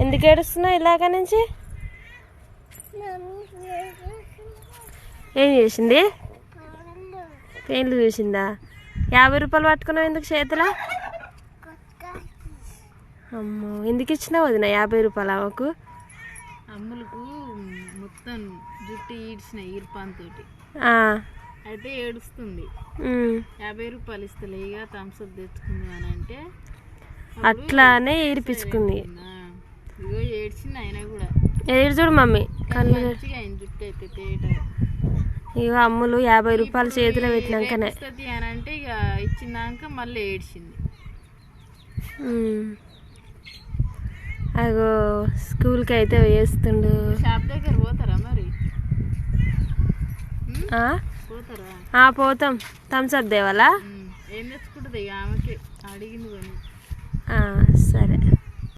ఎందుకు ఏడుస్తున్నావు ఇలాగ నుంచి? ఏం చేసింది? పెయిన్లు చూసిందా? 50 రూపాయలు పట్టుకున్నావు ఎందుకు చేతిలో? అమ్మో, ఎందుకు ఇచ్చినావు వదిన 50 రూపాయలు ఆమెకు? అమ్ములకు మొత్తం జుట్టు ఈడ్చిన ఈర్పాన్తోటి అయితే ఏడుస్తుంది. 50 రూపాయలు ఇస్తలే ఇక థమ్స్అప్ తెచ్చుకుంది అని అంటే అట్లానే ఏడిపించుకుంది. ఇగో ఏడ్చింది అయినా కూడా. ఏడు చూడు మమ్మీ కళ్ళు మంచిగా అయింది జుట్టు అయితే తేట. ఇక అమ్ములు 50 రూపాయలు చేతిలో పెట్టినాకనే అని అంటే ఇక ఇచ్చినాక మళ్ళీ ఏడ్చింది. అగో స్కూల్కి అయితే వేస్తుండు. షాప్ దగ్గర పోతారా మరి? పోతారా? పోతాం. థమ్స్అప్ దేవాలా? ఏం తెచ్చుకుంటుంది ఆమెకి అడిగింది కొని. సరే.